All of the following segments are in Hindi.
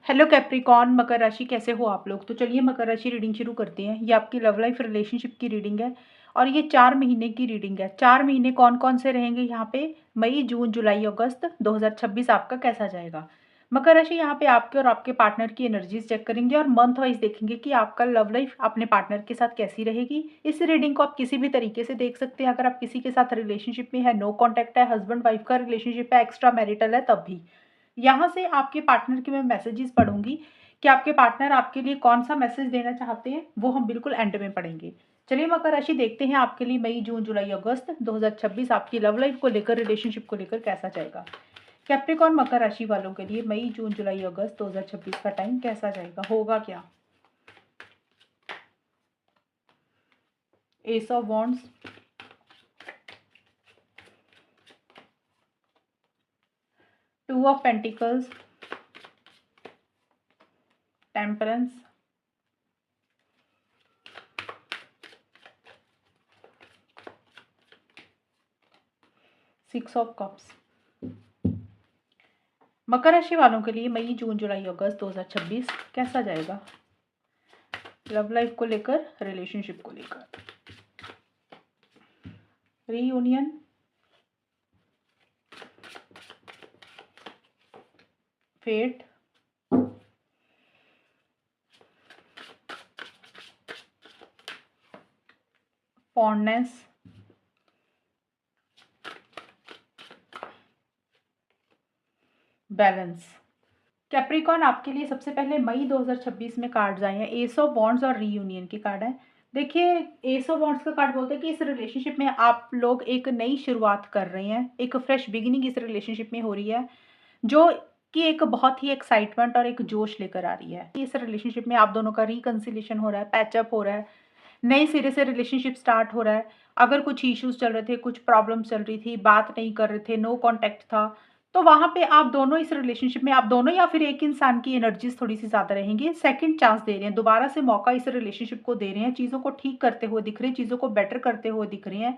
हेलो कैप्रिकॉर्न मकर राशि कैसे हो आप लोग। तो चलिए मकर राशि रीडिंग शुरू करते हैं। ये आपकी लव लाइफ रिलेशनशिप की रीडिंग है और ये 4 महीने की रीडिंग है। 4 महीने कौन कौन से रहेंगे यहाँ पे, मई जून जुलाई अगस्त 2026 आपका कैसा जाएगा। मकर राशि यहाँ पे आपके और आपके पार्टनर की एनर्जीज चेक करेंगे और मंथ वाइज देखेंगे कि आपका लव लाइफ अपने पार्टनर के साथ कैसी रहेगी। इस रीडिंग को आप किसी भी तरीके से देख सकते हैं। अगर आप किसी के साथ रिलेशनशिप में है, नो कॉन्टैक्ट है, हस्बैंड वाइफ का रिलेशनशिप है, एक्स्ट्रा मैरिटल है, तब भी यहाँ से आपके पार्टनर के मैं मैसेजेस पढ़ूंगी कि आपके पार्टनर आपके लिए कौन सा मैसेज देना चाहते हैं, वो हम बिल्कुल एंड में पढ़ेंगे। चलिए मकर राशि देखते हैं आपके लिए मई जून जुलाई अगस्त 2026 आपकी लव लाइफ को लेकर, रिलेशनशिप को लेकर कैसा जाएगा। कैप्रिकॉर्न मकर राशि वालों के लिए मई जून जुलाई अगस्त 2026 का टाइम कैसा जाएगा, होगा क्या। Ace of wands, two of pentacles, temperance, six of cups. मकर राशि वालों के लिए मई जून जुलाई अगस्त 2026 कैसा जाएगा, लव लाइफ को लेकर, रिलेशनशिप को लेकर। Reunion, fate, fondness, balance. Capricorn आपके लिए सबसे पहले मई 2026 में कार्ड्स आए हैं, एस ऑफ वॉन्ड्स और रीयूनियन के कार्ड हैं। देखिए, एस ऑफ वॉन्ड्स का कार्ड बोलते हैं कि इस रिलेशनशिप में आप लोग एक नई शुरुआत कर रहे हैं, एक फ्रेश बिगिनिंग इस रिलेशनशिप में हो रही है, जो कि एक बहुत ही एक्साइटमेंट और एक जोश लेकर आ रही है। इस रिलेशनशिप में आप दोनों का रिकंसिलेशन हो रहा है, पैचअप हो रहा है, नए सिरे से रिलेशनशिप स्टार्ट हो रहा है। अगर कुछ इश्यूज चल रहे थे, कुछ प्रॉब्लम चल रही थी, बात नहीं कर रहे थे, नो कॉन्टैक्ट था, तो वहाँ पे आप दोनों इस रिलेशनशिप में, आप दोनों या फिर एक इंसान की एनर्जीज थोड़ी सी ज़्यादा रहेंगी। सेकंड चांस दे रहे हैं, दोबारा से मौका इस रिलेशनशिप को दे रहे हैं, चीज़ों को ठीक करते हुए दिख रहे हैं, चीज़ों को बेटर करते हुए दिख रहे हैं।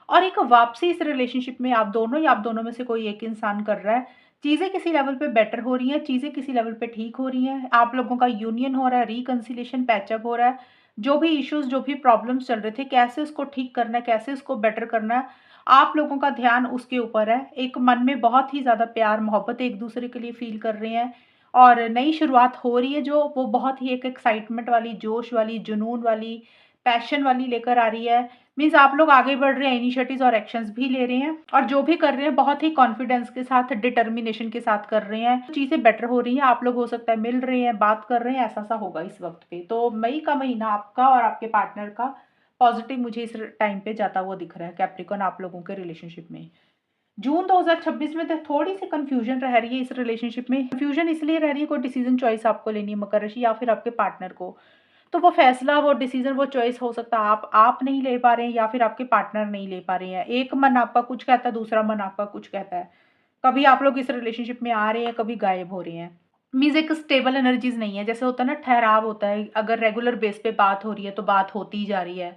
और एक वापसी इस रिलेशनशिप में आप दोनों या आप दोनों में से कोई एक इंसान कर रहा है। चीज़ें किसी लेवल पे बेटर हो रही हैं, चीज़ें किसी लेवल पे ठीक हो रही हैं, आप लोगों का यूनियन हो रहा है, रिकंसिलेशन पैचअप हो रहा है। जो भी इश्यूज, जो भी प्रॉब्लम्स चल रहे थे, कैसे उसको ठीक करना है, कैसे उसको बेटर करना है, आप लोगों का ध्यान उसके ऊपर है। एक मन में बहुत ही ज़्यादा प्यार मोहब्बत एक दूसरे के लिए फील कर रहे हैं और नई शुरुआत हो रही है, जो वो बहुत ही एक एक्साइटमेंट वाली, जोश वाली, जुनून वाली, पैशन वाली लेकर आ रही है। मीन्स आप लोग आगे बढ़ रहे हैं, इनिशिएटिव्स और एक्शंस भी ले रहे हैं और जो भी कर रहे हैं बहुत ही कॉन्फिडेंस के साथ, डिटर्मिनेशन के साथ कर रहे हैं। चीज़ें बेटर हो रही हैं, आप लोग हो सकता है मिल रहे हैं, बात कर रहे हैं, ऐसा सा होगा इस वक्त पे। तो मई का महीना आपका और आपके पार्टनर का पॉजिटिव मुझे इस टाइम पे जाता हुआ दिख रहा है कैप्रिकॉर्न, आप लोगों के रिलेशनशिप में। जून 2026 में तो थोड़ी सी कंफ्यूजन रह रही है इस रिलेशनशिप में। कंफ्यूजन इसलिए रह रही है, कोई डिसीजन चॉइस आपको लेनी है मकर राशि या फिर आपके पार्टनर को। तो वो फैसला, वो डिसीजन, वो चॉइस हो सकता है आप नहीं ले पा रहे हैं या फिर आपके पार्टनर नहीं ले पा रहे हैं। एक मन आपका कुछ कहता है, दूसरा मन आपका कुछ कहता है। कभी आप लोग इस रिलेशनशिप में आ रहे हैं, कभी गायब हो रहे हैं। मीन्स एक स्टेबल एनर्जीज नहीं है। जैसे होता है ना, ठहराव होता है, अगर रेगुलर बेस पे बात हो रही है तो बात होती ही जा रही है।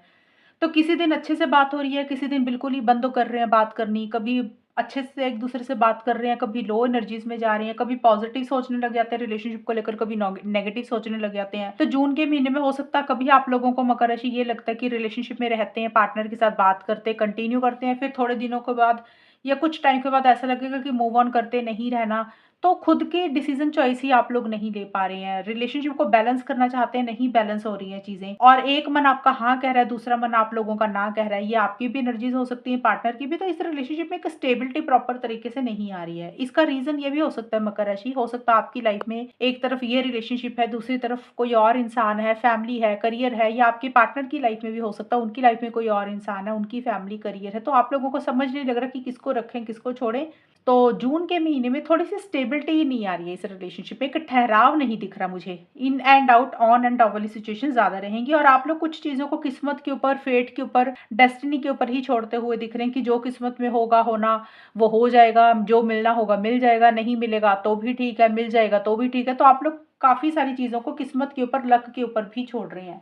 तो किसी दिन अच्छे से बात हो रही है, किसी दिन बिल्कुल ही बंद कर रहे हैं बात करनी, कभी अच्छे से एक दूसरे से बात कर रहे हैं, कभी लो एनर्जीज में जा रहे हैं, कभी पॉजिटिव सोचने लग जाते हैं रिलेशनशिप को लेकर, कभी नेगेटिव सोचने लग जाते हैं। तो जून के महीने में हो सकता है कभी आप लोगों को मकर राशि ये लगता है कि रिलेशनशिप में रहते हैं, पार्टनर के साथ बात करते हैं, कंटिन्यू करते हैं, फिर थोड़े दिनों के बाद या कुछ टाइम के बाद ऐसा लगेगा कि मूव ऑन करते नहीं रहना। तो खुद के डिसीजन चॉइस ही आप लोग नहीं ले पा रहे हैं, रिलेशनशिप को बैलेंस करना चाहते हैं, नहीं बैलेंस हो रही हैं चीजें, और एक मन आपका हाँ कह रहा है, दूसरा मन आप लोगों का ना कह रहा है। ये आपकी भी एनर्जीज हो सकती है, पार्टनर की भी। तो इस रिलेशनशिप में एक स्टेबिलिटी प्रॉपर तरीके से नहीं आ रही है। इसका रीजन ये भी हो सकता है मकर राशि, हो सकता है आपकी लाइफ में एक तरफ ये रिलेशनशिप है, दूसरी तरफ कोई और इंसान है, फैमिली है, करियर है, या आपके पार्टनर की लाइफ में भी हो सकता है उनकी लाइफ में कोई और इंसान है, उनकी फैमिली, करियर है। तो आप लोगों को समझ नहीं लग रहा कि किसको रखें, किसको छोड़ें। तो जून के महीने में थोड़ी-सी स्टेबिलिटी ही नहीं आ रही है इस रिलेशनशिप में, एक ठहराव नहीं दिख रहा मुझे। In and out, on end of वाली सिचुएशन ज़्यादा रहेंगी और आप लोग कुछ चीज़ों को किस्मत के ऊपर, फेट के ऊपर, डेस्टिनी के ऊपर ही छोड़ते हुए दिख रहे हैं कि जो किस्मत में होगा होना, वो हो जाएगा, जो मिलना होगा मिल जाएगा, नहीं मिलेगा तो भी ठीक है, मिल जाएगा तो भी ठीक है। तो आप लोग काफ़ी सारी चीज़ों को किस्मत के ऊपर, लक के ऊपर भी छोड़ रहे हैं।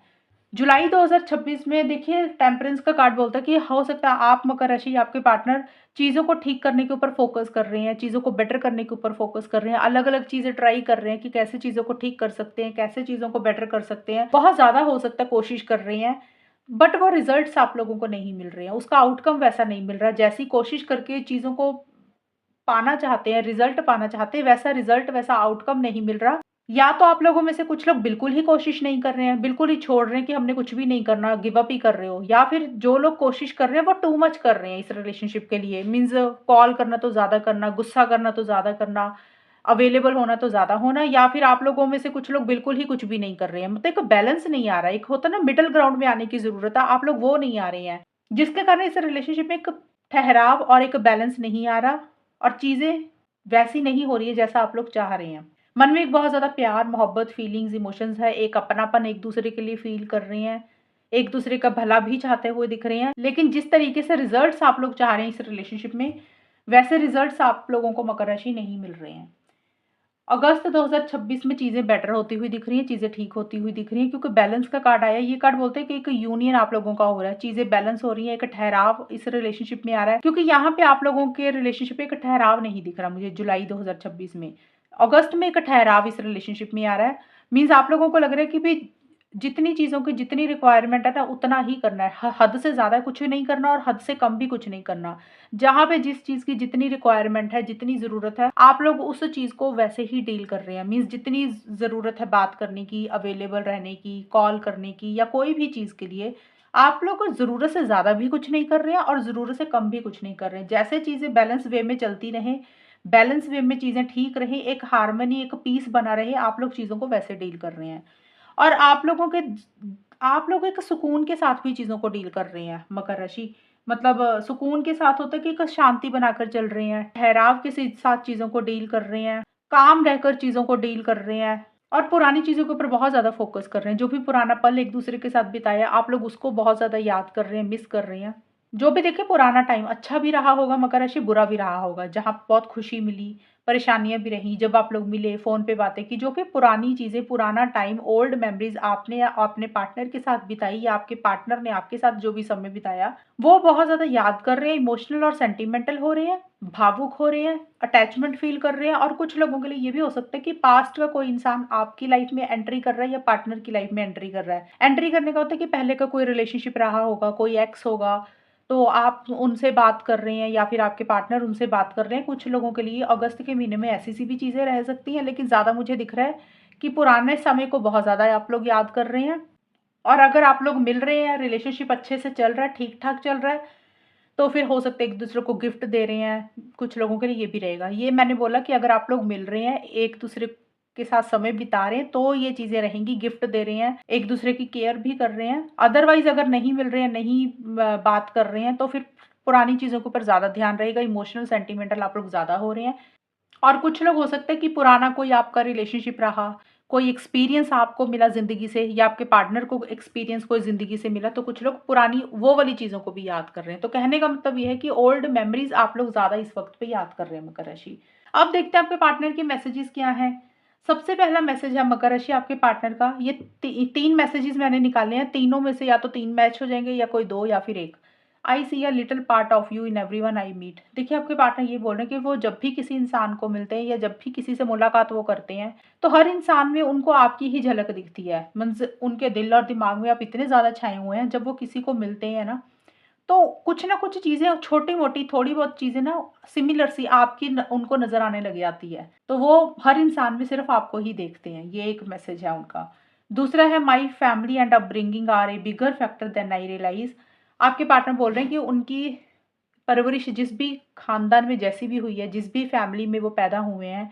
जुलाई 2026 में देखिए टेम्परेंस का कार्ड बोलता है कि हो सकता है आप मकर राशि या आपके पार्टनर चीज़ों को ठीक करने के ऊपर फ़ोकस कर रहे हैं, चीज़ों को बेटर करने के ऊपर फ़ोकस कर रहे हैं, अलग-अलग चीज़ें ट्राई कर रहे हैं कि कैसे चीज़ों को ठीक कर सकते हैं, कैसे चीज़ों को बेटर कर सकते हैं। बहुत ज़्यादा हो सकता है कोशिश कर रहे हैं, बट वो रिज़ल्ट्स आप लोगों को नहीं मिल रहे हैं, उसका आउटकम वैसा नहीं मिल रहा है। जैसी कोशिश करके चीज़ों को पाना चाहते हैं, रिज़ल्ट पाना चाहते हैं, वैसा रिज़ल्ट, वैसा आउटकम नहीं मिल रहा। या तो आप लोगों में से कुछ लोग बिल्कुल ही कोशिश नहीं कर रहे हैं, बिल्कुल ही छोड़ रहे हैं कि हमने कुछ भी नहीं करना, गिव अप ही कर रहे हो, या फिर जो लोग कोशिश कर रहे हैं वो टू मच कर रहे हैं इस रिलेशनशिप के लिए। मीन्स कॉल करना तो ज़्यादा करना, गुस्सा करना तो ज़्यादा करना, अवेलेबल होना तो ज़्यादा होना, या फिर आप लोगों में से कुछ लोग बिल्कुल ही कुछ भी नहीं कर रहे हैं। मतलब एक बैलेंस नहीं आ रहा है, एक होता है ना मिडल ग्राउंड में आने की ज़रूरत है, आप लोग वो नहीं आ रहे हैं। जिसके कारण इस रिलेशनशिप में एक ठहराव और एक बैलेंस नहीं आ रहा, और चीज़ें वैसी नहीं हो रही है जैसा आप लोग चाह रहे हैं। मन में एक बहुत ज़्यादा प्यार, मोहब्बत, फीलिंग्स, इमोशंस है, एक अपनापन एक-दूसरे के लिए फ़ील कर रहे हैं, एक-दूसरे का भला भी चाहते हुए दिख रहे हैं। लेकिन जिस तरीके से रिज़ल्ट्स आप लोग चाह रहे हैं इस रिलेशनशिप में, वैसे रिज़ल्ट्स आप लोगों को मकर राशि नहीं मिल रहे हैं। अगस्त 2026 में चीज़ें बेटर होती हुई दिख रही हैं, चीज़ें ठीक होती हुई दिख रही हैं, क्योंकि बैलेंस का कार्ड आया है। ये कार्ड बोलते हैं कि एक यूनियन आप लोगों का हो रहा है, चीज़ें बैलेंस हो रही हैं, एक ठहराव इस रिलेशनशिप में आ रहा है, क्योंकि यहाँ पे आप लोगों के रिलेशनशिप में एक ठहराव नहीं दिख रहा मुझे जुलाई 2026 में। अगस्त में एक ठहराव इस रिलेशनशिप में आ रहा है, मीन्स आप लोगों को लग रहा है कि भई जितनी चीज़ों की जितनी रिक्वायरमेंट है ना, उतना ही करना है। हद से ज़्यादा कुछ नहीं करना और हद से कम भी कुछ नहीं करना। जहाँ पे जिस चीज़ की जितनी रिक्वायरमेंट है, जितनी ज़रूरत है, आप लोग उस चीज़ को वैसे ही डील कर रहे हैं। मीन्स जितनी ज़रूरत है बात करने की, अवेलेबल रहने की, कॉल करने की, या कोई भी चीज़ के लिए, आप लोग ज़रूरत से ज़्यादा भी कुछ नहीं कर रहे हैं और ज़रूरत से कम भी कुछ नहीं कर रहे हैं। जैसे चीज़ें बैलेंस वे में चलती रहें, बैलेंस वे में चीज़ें ठीक रहें, एक हार्मनी, एक पीस बना रहे, आप लोग चीज़ों को वैसे डील कर रहे हैं। और आप लोग एक सुकून के साथ भी चीज़ों को डील कर रहे हैं, मकर राशि। मतलब सुकून के साथ होता है कि एक शांति बनाकर चल रहे हैं, ठहराव के साथ चीज़ों को डील कर रहे हैं, काम रहकर चीज़ों को डील कर रहे हैं, और पुरानी चीज़ों के ऊपर बहुत ज़्यादा फ़ोकस कर रहे हैं। जो भी पुराना पल एक-दूसरे के साथ बिताया, आप लोग उसको बहुत ज़्यादा याद कर रहे हैं, मिस कर रहे हैं। जो भी देखिए पुराना टाइम अच्छा भी रहा होगा मकर राशि, बुरा भी रहा होगा, जहाँ बहुत खुशी मिली, परेशानियाँ भी रहीं, जब आप लोग मिले, फ़ोन पे बातें की, जो कि पुरानी चीज़ें, पुराना टाइम, ओल्ड मेमोरीज़ आपने या अपने पार्टनर के साथ बिताई, या आपके पार्टनर ने आपके साथ जो भी समय बिताया, वो बहुत ज़्यादा याद कर रहे हैं, इमोशनल और सेंटिमेंटल हो रहे हैं, भावुक हो रहे हैं, अटैचमेंट फ़ील कर रहे हैं। और कुछ लोगों के लिए ये भी हो सकता है कि पास्ट का कोई इंसान आपकी लाइफ़ में एंट्री कर रहा है या पार्टनर की लाइफ़ में एंट्री कर रहा है। एंट्री करने का होता है कि पहले का कोई रिलेशनशिप रहा होगा, कोई एक्स होगा, तो आप उनसे बात कर रहे हैं या फिर आपके पार्टनर उनसे बात कर रहे हैं। कुछ लोगों के लिए अगस्त के महीने में ऐसी-सी भी चीज़ें रह सकती हैं, लेकिन ज़्यादा मुझे दिख रहा है कि पुराने समय को बहुत ज़्यादा आप लोग याद कर रहे हैं। और अगर आप लोग मिल रहे हैं, रिलेशनशिप अच्छे से चल रहा है, ठीक-ठाक चल रहा है, तो फिर हो सकता है एक-दूसरे को गिफ्ट दे रहे हैं। कुछ लोगों के लिए ये भी रहेगा। ये मैंने बोला कि अगर आप लोग मिल रहे हैं, एक-दूसरे के साथ समय बिता रहे हैं, तो ये चीज़ें रहेंगी, गिफ्ट दे रहे हैं, एक-दूसरे की केयर भी कर रहे हैं। अदरवाइज़ अगर नहीं मिल रहे हैं, नहीं बात कर रहे हैं, तो फिर पुरानी चीज़ों के ऊपर ज़्यादा ध्यान रहेगा, इमोशनल, सेंटिमेंटल आप लोग ज़्यादा हो रहे हैं। और कुछ लोग हो सकता है कि पुराना कोई आपका रिलेशनशिप रहा, कोई एक्सपीरियंस आपको मिला ज़िंदगी से, या आपके पार्टनर को एक्सपीरियंस कोई ज़िंदगी से मिला, तो कुछ लोग पुरानी वो वाली चीज़ों को भी याद कर रहे हैं। तो कहने का मतलब ये है कि ओल्ड मेमोरीज़ आप लोग ज़्यादा इस वक़्त पे याद कर रहे हैं, मकर राशि। अब देखते हैं आपके पार्टनर के मैसेजेस क्या हैं। सबसे पहला मैसेज है मकर राशि आपके पार्टनर का, ये 3 मैसेजेस मैंने निकाले हैं, तीनों में से या तो 3 मैच हो जाएँगे, या कोई 2 या फिर 1। I see a little part of you in everyone I meet. देखिए आपके पार्टनर ये बोल रहे हैं कि वो जब भी किसी इंसान को मिलते हैं, या जब भी किसी से मुलाकात वो करते हैं, तो हर इंसान में उनको आपकी ही झलक दिखती है। मीन्स उनके दिल और दिमाग में आप इतने ज़्यादा छाए हुए हैं, जब वो किसी को मिलते हैं ना, तो कुछ ना कुछ चीज़ें छोटी-मोटी, थोड़ी बहुत चीज़ें ना सिमिलर सी आपकी उनको नज़र आने लग जाती है। तो वो हर इंसान में सिर्फ़ आपको ही देखते हैं। ये एक मैसेज है उनका। दूसरा है my family and upbringing are a bigger factor than I realise. आपके पार्टनर बोल रहे हैं कि उनकी परवरिश जिस भी खानदान में जैसी भी हुई है, जिस भी फैमिली में वो पैदा हुए हैं,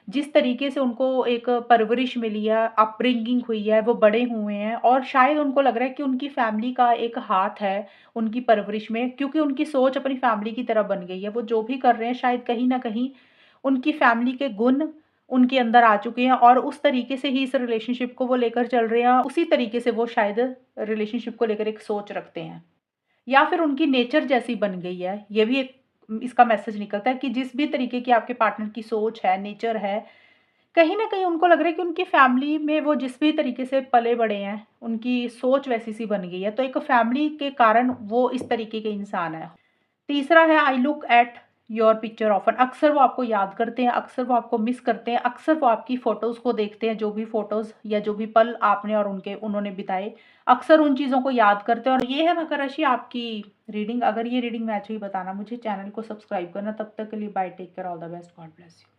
जिस तरीके से उनको एक परवरिश मिली है, अपब्रिंगिंग हुई है, वो बड़े हुए हैं, और शायद उनको लग रहा है कि उनकी फैमिली का एक हाथ है उनकी परवरिश में, क्योंकि उनकी सोच अपनी फैमिली की तरह बन गई है। वो जो भी कर रहे हैं, शायद कहीं न कहीं उनकी फैमिली के गुण उनके अंदर आ चुके हैं, और उस तरीके से ही इस रिलेशनशिप को वो लेकर चल रहे हैं। उसी तरीके से वो शायद रिलेशनशिप को लेकर एक सोच रखते हैं। या फिर उनकी नेचर जैसी बन गई है। ये भी एक इसका मैसेज निकलता है कि जिस भी तरीके की आपके पार्टनर की सोच है, नेचर है, कहीं न कहीं उनको लग रहा है कि उनकी फैमिली में वो जिस भी तरीके से पले-बड़े हैं, उनकी सोच वैसी-सी बन गई है, तो एक फैमिली के कारण वो इस तरीके के इंसान हैं। तीसरा है I look at your picture often, अक्सर वो आपको याद करते हैं, अक्सर वो आपको मिस करते हैं, अक्सर वो आपकी फ़ोटोज़ को देखते हैं, जो भी फ़ोटोज़ या जो भी पल आपने और उन्होंने बिताए, अक्सर उन चीज़ों को याद करते हैं और ये है मकर राशि आपकी रीडिंग। अगर ये रीडिंग मैच हुई बताना मुझे, चैनल को सब्सक्राइब करना। तब तक के लिए bye, take care, all the best, God bless you.